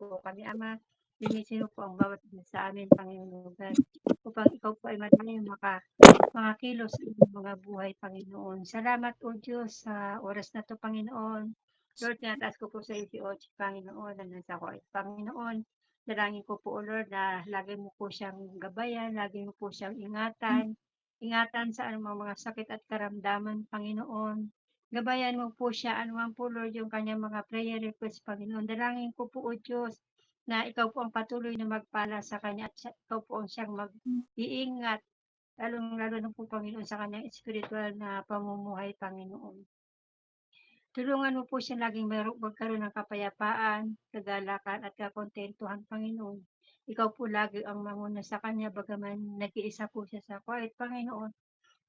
po kami, Ama. Linisin mo po ang bawat isa sa amin, Panginoon God, upang ikaw po ay madali makakilos sa aming mga buhay, Panginoon. Salamat po Diyos sa oras na to, Panginoon. Lord, tinataas ko po sa iyo si Ochi, Panginoon, na nasa ko. Panginoon, dalangin ko po, Lord, na lagi mo po siyang gabayan, lagi mo po siyang ingatan, ingatan sa anumang mga sakit at karamdaman, Panginoon. Gabayan mo po siya, anuman po, Lord, yung kanyang mga prayer request, Panginoon. Dalangin ko po, O Diyos, na ikaw po ang patuloy na magpala sa kanya at ikaw po ang siyang mag-iingat, lalong-lalo na po, Panginoon, sa kanyang spiritual na pamumuhay, Panginoon. Tulungan mo po siya laging magkaroon ng kapayapaan, kagalakan at kakontentuhan, Panginoon. Ikaw po lagi ang manguna sa kanya, bagaman nag-iisa po siya sa quiet, Panginoon.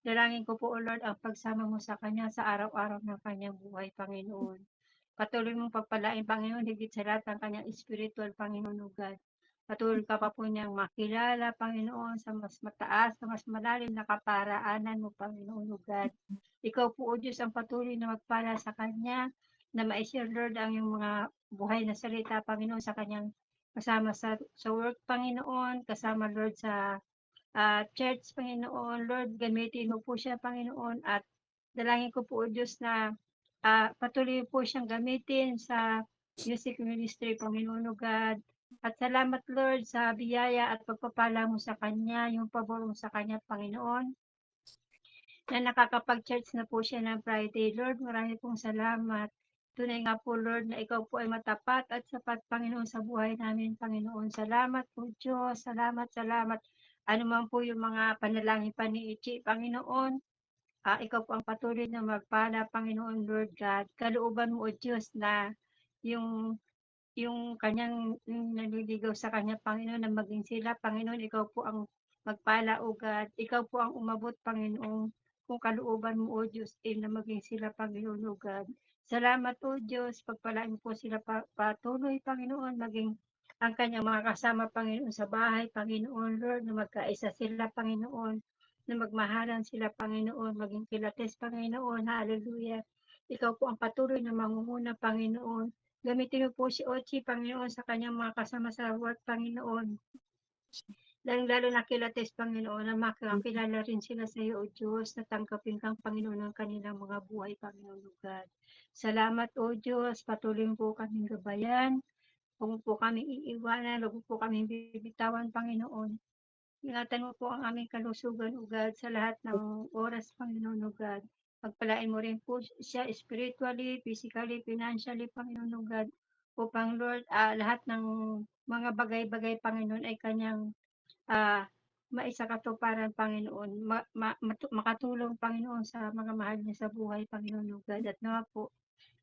Dalangin ko po, O Lord, ang pagsama mo sa kanya sa araw-araw ng kanyang buhay, Panginoon. Patuloy mong pagpalain, Panginoon, higit sa lahat ang kanyang spiritual, Panginoon, O God. Patuloy ka pa po niyang makilala, Panginoon, sa mas mataas, sa mas malalim na kaparaanan mo, Panginoon, O God. Ikaw po, O Diyos, ang patuloy na magpala sa kanya, na ma-share, Lord, ang iyong mga buhay na salita, Panginoon, sa kanyang kasama sa work, Panginoon, kasama, Lord, sa church, Panginoon. Lord, gamitin mo po siya, Panginoon, at dalangin ko po, O Diyos, na patuloy po siyang gamitin sa music ministry, Panginoon, O God. At salamat, Lord, sa biyaya at pagpapala mo sa kanya, yung pabor mo sa kanya, Panginoon, na nakakapag-church na po siya ng Friday. Lord, marami pong salamat. Tunay nga po, Lord, na ikaw po ay matapat at sapat, Panginoon, sa buhay namin, Panginoon. Salamat po, Diyos. Salamat, salamat. Ano man po yung mga panalangin pa ni Ichi, Panginoon, ikaw po ang patuloy na magpala, Panginoon, Lord God. Kalooban mo, O Diyos, na yung kanyang naliligaw sa kanya, Panginoon, na maging sila, Panginoon, ikaw po ang magpala, O God. Ikaw po ang umabot, Panginoon, kung kalooban mo, O Diyos, na maging sila, Panginoon, O God. Salamat, O Diyos, pagpalain po sila patuloy, Panginoon, maging ang kanyang mga kasama, Panginoon, sa bahay, Panginoon, Lord, na magkaisa sila, Panginoon, na magmahalan sila, Panginoon, maging kilates, Panginoon, hallelujah. Ikaw po ang patuloy na mangunguna, Panginoon. Gamitin mo po si Ochi, Panginoon, sa kanyang mga kasama sa work, Panginoon. Lalo na kilates, Panginoon, na makakilala rin sila sa iyo, O Diyos, na tanggapin kang Panginoon ng kanilang mga buhay, Panginoon, O God. Salamat, O Diyos, patuloy po kaming gabayan, huwag po kami iiwanan, huwag po kami bibitawan, Panginoon. Ingatan mo po ang aming kalusugan, O God, sa lahat ng oras, Panginoon, O God. Pagpalain mo rin po siya spiritually, physically, financially, Panginoon, O God, upang, Lord, lahat ng mga bagay-bagay, Panginoon, ay kanyang maisakatuparan, Panginoon, makatulong, Panginoon, sa mga mahal niya sa buhay, Panginoon, O God, at nawa po,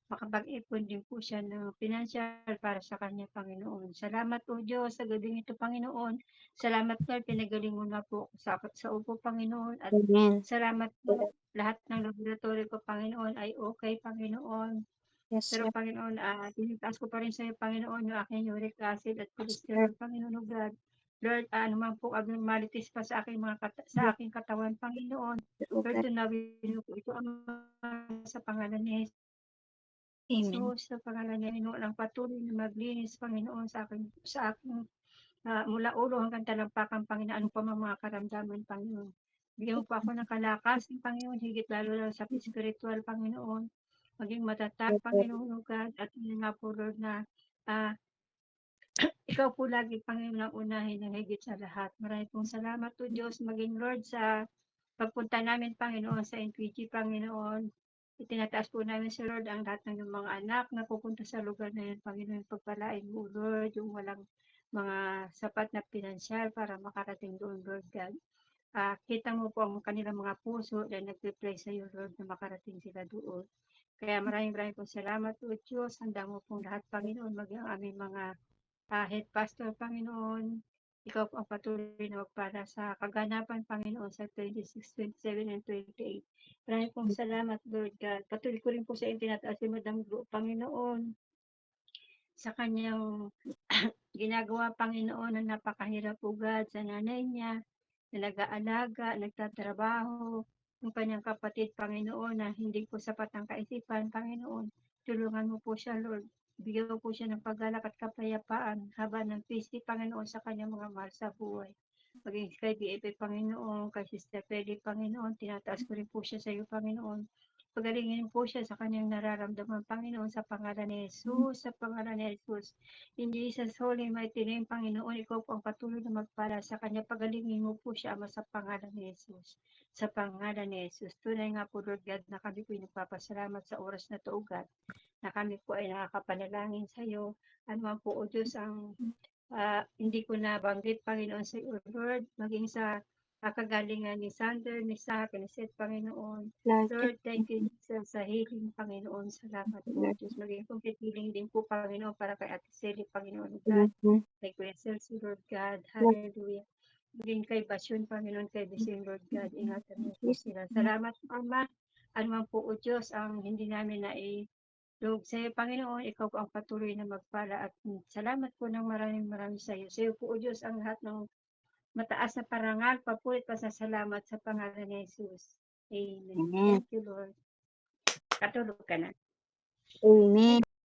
makapag-ipon din po siya ng financial para sa kanya, Panginoon. Salamat po, Diyos, sa gabing ito, Panginoon. Salamat, Lord, pinagaling mo na po sa upo, Panginoon, at Amen. salamat po, lahat ng laboratory ko, Panginoon, ay okay, Panginoon. Yes, Pero, Lord. Panginoon, tinitaas ko pa rin sa iyo, Panginoon, yung aking uric acid at cholesterol, Panginoon, O God. Lord, naman po abnormalities pa sa aking katawan, Panginoon. Lord, tunawin mo po ito, sa pangalan ni Jesus. Amen. Sa pangalan ni Panginoon, ang patuloy na maglinis, Panginoon, sa aking mula ulo hanggang talampakan, Panginoon, ano pa mga karamdaman, Panginoon. Bigyan mo po ako ng kalakasan, Panginoon, higit lalo lang sa spiritual, Panginoon. Maging matatag, Panginoon, O God, at yun nga po, Lord, na ikaw po lagi, Panginoon, ang unahin ng higit sa lahat. Maraming pong salamat po, Diyos, maging Lord, sa pagpunta namin, Panginoon, sa NPG, Panginoon. Itinataas po namin sa Lord ang lahat ng mga anak na pupunta sa lugar na yun, Panginoon. Pagpalain mo, Lord, yung walang mga sapat na pinansyal para makarating doon, Lord God. Kita mo po ang kanilang mga puso na nagpe-pray sa iyo, Lord, na makarating sila doon. Kaya maraming po salamat po, Diyos. Handa mo pong lahat, Panginoon, maging ang aming mga head pastor, Panginoon. Ikaw po ang patuloy na magpala sa kaganapan, Panginoon, sa 26, 27, and 28. Maraming pong salamat, Lord God. Patuloy ko rin po sa tinataas si Madam Glo, Panginoon, sa kanyang ginagawa, Panginoon, na napakahirap po, God, sa nanay niya, na nag-aalaga, nagtatrabaho, yung kanyang kapatid, Panginoon, na hindi po sapat ang kaisipan, Panginoon. Tulungan mo po siya, Lord. Bigyan mo po siya ng paggalak at kapayapaan, haba ng piste, Panginoon, sa kanyang mga mahal sa buhay. Maging kay DFA, Panginoon, kay Sister Peli, Panginoon, tinataas ko rin po siya sa iyo, Panginoon. Pagalingin po siya sa kanyang nararamdaman, Panginoon, sa pangalan ni Jesus, sa pangalan ni Jesus. In Jesus' holy mighty name, Panginoon, ikaw po ang patuloy na magpala sa kanya. Pagalingin mo po siya, Ama, sa pangalan ni Jesus. Sa pangalan ni Jesus. Tunay nga po, Lord God, na kami po nagpapasalamat sa oras na to, O God, na kami po ay nakakapanalangin sa iyo. Ano man po, O Diyos, ang hindi ko nabanggit, Panginoon, sa iyo, Lord, maging sa kagalingan ni Sander, ni Sa, ni Seth, Panginoon. Lord, thank you sa healing, Panginoon. Salamat po, Diyos. Maging complete healing din po, Panginoon, para kay Ate Sally, Panginoon God. Kay Kuya Celso, Lord God. Hallelujah. Maging kay Basyon, Panginoon, kay Basyon, Lord God. Ingatan mo po sila. Salamat, Ama. Ano man po, O Diyos, ang hindi namin Lord, sa iyo, Panginoon, ikaw po ang patuloy na magpala at salamat po ng maraming sa iyo. Sa iyo po, O Diyos, ang lahat ng mataas na parangal, papulit, pasasalamat sa pangalan ni Jesus. Amen. Amen. Thank you, Lord. Katulog ka na. Amen.